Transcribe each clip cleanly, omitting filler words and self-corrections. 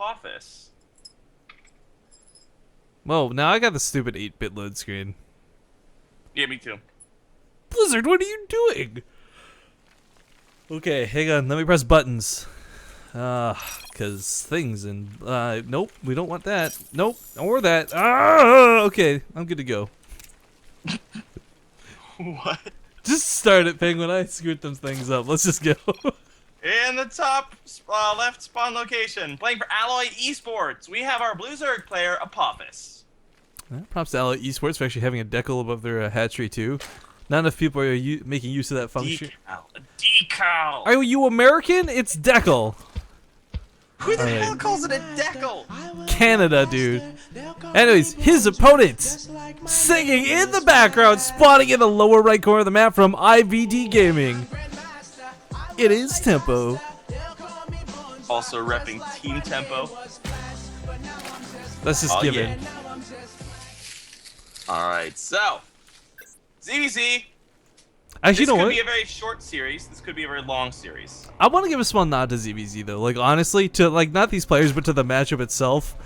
Apophis. Whoa, now I got the stupid 8-bit load screen. Yeah, me too. Blizzard, what are you doing? Okay, hang on. Let me press buttons. Cause things and nope, we don't want that. Nope, or that. Okay, I'm good to go. What? Just start it, Penguin. I screwed them things up. Let's just go. In the top left spawn location, playing for Alloy Esports, we have our Blizzard player Apophis. Props to Alloy Esports for actually having a decal above their hatchery too. Not enough people are making use of that function. Decal. Are you American? It's decal. Who the hell calls it a decal? Canada, dude. Anyways, his opponent, singing in the background, spawning in the lower right corner of the map from IVD Gaming. It is Temp0. Also repping Team Tempo. Let's just give it. Alright, so ZVZ. Actually, you know This what? could be a very short series. This could be a very long series. I want to give a small nod to ZVZ though. Like honestly, to like not these players, but to the matchup itself.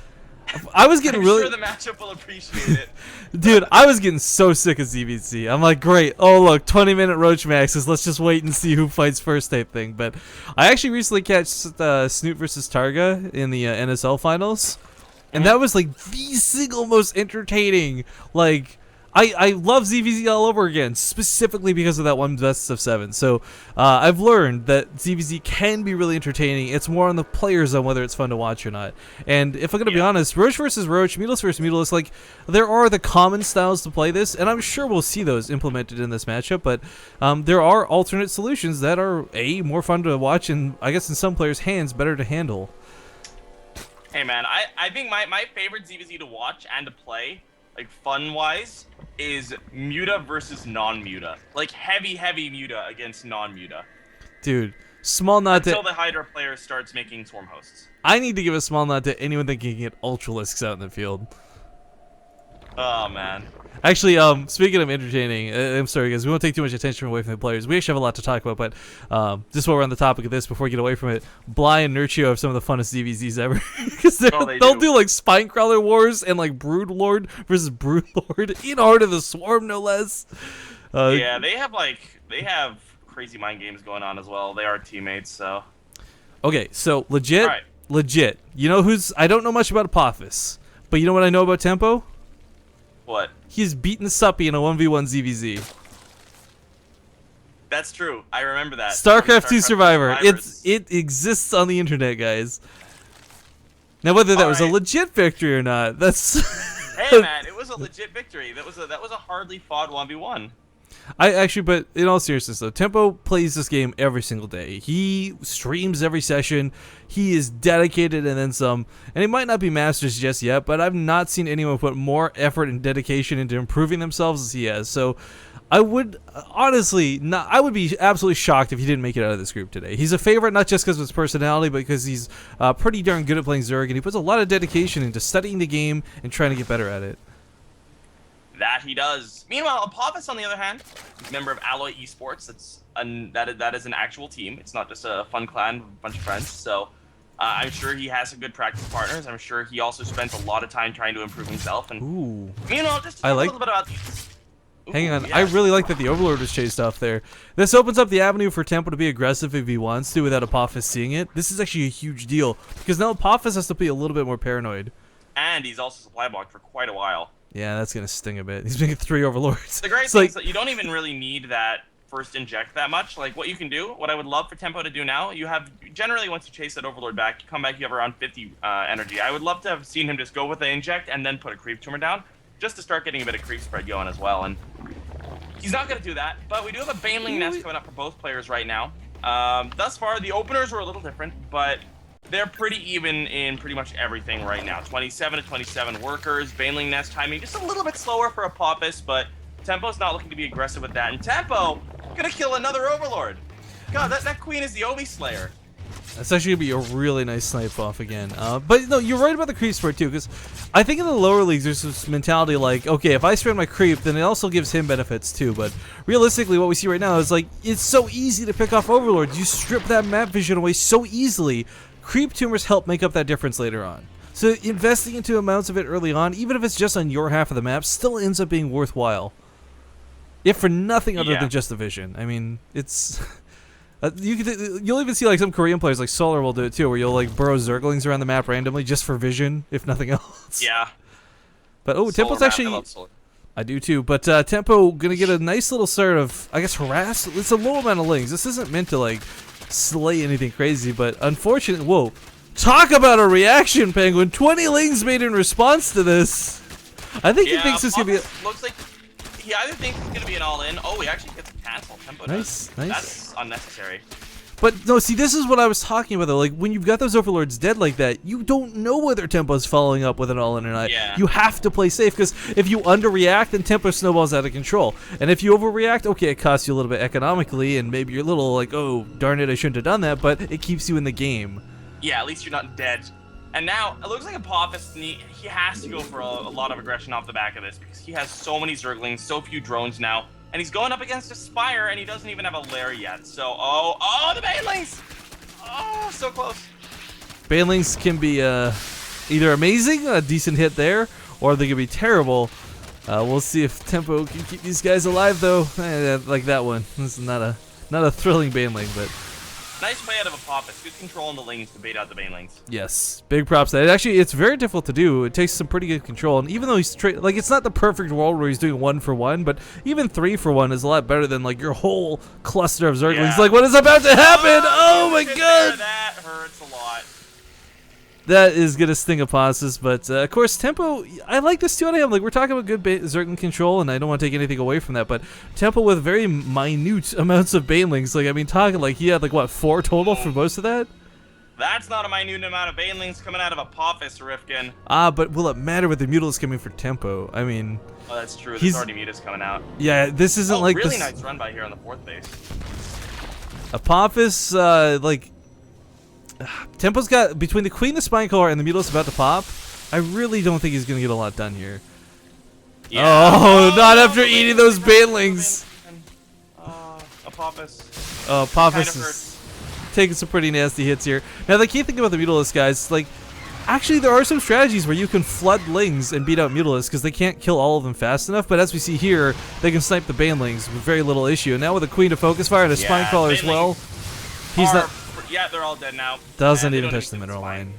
I was getting I'm really. sure the matchup will appreciate it. Dude, I was getting so sick of ZVZ. I'm like, great. Oh look, 20-minute roach maxes. Let's just wait and see who fights first type thing. But I actually recently catch Snoot versus Targa in the NSL finals, and that was like the single most entertaining. Like, I love ZVZ all over again, specifically because of that one best of 7. So I've learned that ZVZ can be really entertaining. It's more on the players on whether it's fun to watch or not. And if I'm gonna be honest, Roach versus Roach, Mutalist versus Mutalist, like there are the common styles to play this, and I'm sure we'll see those implemented in this matchup. But there are alternate solutions that are more fun to watch, and I guess in some players' hands better to handle. Hey man, I think my favorite ZVZ to watch and to play, like fun-wise, is Muta versus non-Muta. Like heavy Muta against non-Muta. Dude, small nod Until to... the Hydra player starts making Swarm hosts. I need to give a small nod to anyone that can get Ultralisks out in the field. Oh man. Actually, speaking of entertaining, I'm sorry guys, we won't take too much attention away from the players. We actually have a lot to talk about, but just while we're on the topic of this, before we get away from it, Bly and Nurchio have some of the funnest DVZs ever. Because they'll do like Spinecrawler Wars and like Broodlord versus Broodlord in Heart of the Swarm, no less. Yeah, they have crazy mind games going on as well. They are teammates, so. Okay, so legit. You know who's? I don't know much about Apophis, but you know what I know about Temp0? What? He's beaten Suppy in a 1v1 ZVZ. That's true. I remember that. StarCraft 2 Survivor. It exists on the internet, guys. Now, whether that was a legit victory or not, that's. Hey man, it was a legit victory. That was a hardly fought 1v1. But in all seriousness though, Temp0 plays this game every single day. He streams every session. He is dedicated and then some. And he might not be masters just yet, but I've not seen anyone put more effort and dedication into improving themselves as he has. So I would honestly not. I would be absolutely shocked if he didn't make it out of this group today. He's a favorite not just because of his personality, but because he's pretty darn good at playing Zerg, and he puts a lot of dedication into studying the game and trying to get better at it. That he does. Meanwhile, Apophis, on the other hand, is a member of Alloy Esports. That is an actual team. It's not just a fun clan with a bunch of friends. So I'm sure he has some good practice partners. I'm sure he also spent a lot of time trying to improve himself. And meanwhile, just to talk a little bit about these. Hang on, I really like that the Overlord was chased off there. This opens up the avenue for Temp0 to be aggressive if he wants to without Apophis seeing it. This is actually a huge deal, because now Apophis has to be a little bit more paranoid. And he's also supply blocked for quite a while. Yeah, that's gonna sting a bit. He's making 3 Overlords. The great thing is that you don't even really need that first inject that much. Like what you can do, what I would love for Temp0 to do now, you have generally once you chase that Overlord back, you come back, you have around 50 energy. I would love to have seen him just go with the inject and then put a creep tumor down, just to start getting a bit of creep spread going as well. And he's not gonna do that, but we do have a Baneling Nest coming up for both players right now. Thus far, the openers were a little different, but they're pretty even in pretty much everything right now. 27 to 27 workers, Baneling Nest timing just a little bit slower for Apophis, but Tempo's not looking to be aggressive with that. And Temp0 gonna kill another Overlord. God, that queen is the Obi Slayer. That's actually gonna be a really nice snipe off again. But no, you're right about the creep spread too, because I think in the lower leagues there's this mentality like, okay, if I spread my creep, then it also gives him benefits too. But realistically, what we see right now is like it's so easy to pick off Overlords. You strip that map vision away so easily. creep tumors help make up that difference later on. So investing into amounts of it early on, even if it's just on your half of the map, still ends up being worthwhile. If for nothing other than just the vision. I mean, it's... you'll even see like some Korean players like Solar will do it too, where you'll like burrow Zerglings around the map randomly just for vision, if nothing else. Yeah. But Tempo's actually... I do too, but Tempo gonna get a nice little start of, I guess, harass. It's a low amount of lings. This isn't meant to like slay anything crazy, but unfortunately, whoa. Talk about a reaction, Penguin. 20 lings made in response to this. I think he thinks it's gonna be... Looks like he either thinks it's gonna be an all-in. Oh, he actually gets a cancel. Tempo nice, does. nice. That's unnecessary. But no, see, this is what I was talking about though. Like when you've got those overlords dead like that, you don't know whether Tempo's following up with an all-in or not. Yeah. You have to play safe, because if you underreact, then Tempo snowballs out of control. And if you overreact, okay, it costs you a little bit economically, and maybe you're a little like, oh, darn it, I shouldn't have done that, but it keeps you in the game. Yeah, at least you're not dead. And now, it looks like Apophis, he has to go for a lot of aggression off the back of this, because he has so many Zerglings, so few drones now, and he's going up against a Spire, and he doesn't even have a lair yet. So, oh, the Banelings! Oh, so close. Banelings can be either amazing, a decent hit there, or they can be terrible. We'll see if Tempo can keep these guys alive, though. Like that one. This is not a thrilling Baneling, but... Nice play out of Apophis. Good control on the lings to bait out the Banelings. Yes, big props. Actually, it's very difficult to do. It takes some pretty good control, and even though he's like, it's not the perfect world where he's doing 1 for 1, but even 3 for 1 is a lot better than like your whole cluster of Zerglings. Yeah. Like, what is about to happen? Oh my god! That hurts a lot. That is gonna sting Apophis, but of course Tempo, I like this too. Like, we're talking about good Zergling control, and I don't want to take anything away from that, but Tempo with very minute amounts of Banelings. Like, I mean, talking like he had like what, 4 total for most of that? That's not a minute amount of Banelings coming out of Apophis, Rifkin. But will it matter with the Mutalisk coming for Tempo? I mean, oh, that's true. There's already Mutas coming out. Yeah, this isn't like really this... nice run by here on the 4th base. Apophis, like... Tempo's got, between the Queen, the Spinecrawler, and the Mutalisk about to pop, I really don't think he's going to get a lot done here. Yeah. Oh, not after eating those Banelings. Apophis. Apophis is taking some pretty nasty hits here. Now, the key thing about the Mutalisk, guys, like, actually, there are some strategies where you can flood Lings and beat out Mutalisk, because they can't kill all of them fast enough, but as we see here, they can snipe the Banelings with very little issue. And now with the Queen to focus fire and a Spinecrawler as well, he's not... Yeah, they're all dead now. Doesn't even touch the mineral line.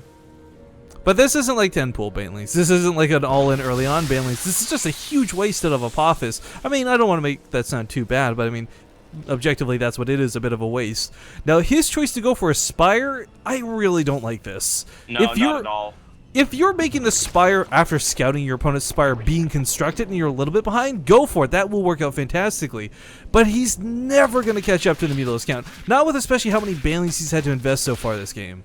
But this isn't like 10 pool Banelings. This isn't like an all-in early on Banelings. This is just a huge wasted of Apophis. I mean, I don't want to make that sound too bad, but I mean, objectively, that's what it is, a bit of a waste. Now, his choice to go for a Spire, I really don't like this. No, not at all. If you're making the Spire after scouting your opponent's Spire being constructed and you're a little bit behind, go for it. That will work out fantastically. But he's never going to catch up to the Mutalisk count. Not with especially how many Banelings he's had to invest so far this game.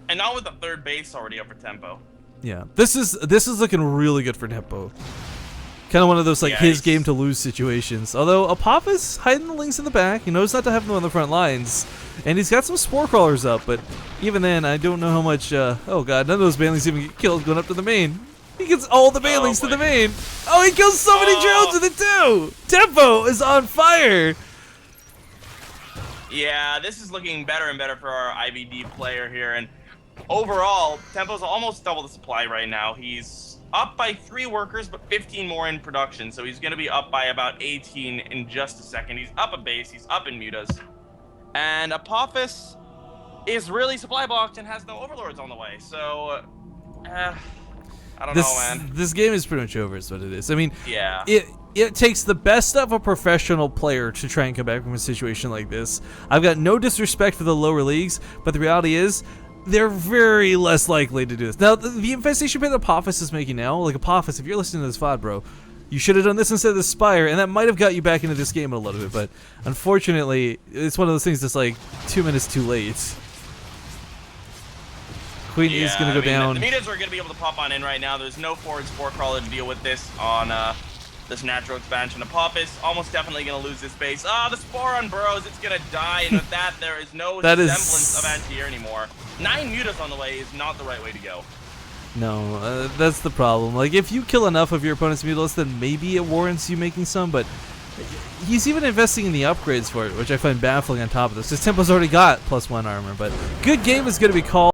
And not with the 3rd base already up for Tempo. Yeah, this is looking really good for Tempo. Kind of one of those like his game to lose situations. Although Apophis hiding the Lings in the back, he knows not to have them on the front lines, and he's got some Spore Crawlers up. But even then, I don't know how much. Oh god, none of those Banelings even get killed going up to the main. He gets all the Banelings to the main. Oh, he kills so many drones with it too. Tempo is on fire. Yeah, this is looking better and better for our IVD player here, and overall, Tempo's almost double the supply right now. He's up by 3 workers, but 15 more in production, so he's going to be up by about 18 in just a second. He's up a base, he's up in Mutas. And Apophis is really supply blocked and has no overlords on the way, so... I don't know, man. This game is pretty much over, is what it is. I mean, yeah. It takes the best of a professional player to try and come back from a situation like this. I've got no disrespect for the lower leagues, but the reality is, they're very less likely to do this. Now, the infestation pit that Apophis is making now, like Apophis, if you're listening to this VOD, bro, you should have done this instead of the Spire, and that might have got you back into this game a little bit, but unfortunately, it's one of those things that's like 2 minutes too late. Queen is going to go down. The Mutas are going to be able to pop on in right now. There's no forward Spore Crawler to deal with this on this natural expansion. Apophis almost definitely going to lose this base. The Spore on burrows, it's going to die, and with that, there is no semblance of anti-air anymore. 9 Mutas on the way is not the right way to go. No, that's the problem. Like, if you kill enough of your opponent's Mutalisk, then maybe it warrants you making some, but he's even investing in the upgrades for it, which I find baffling on top of this. Because Tempo's already got +1 armor, but good game is going to be called.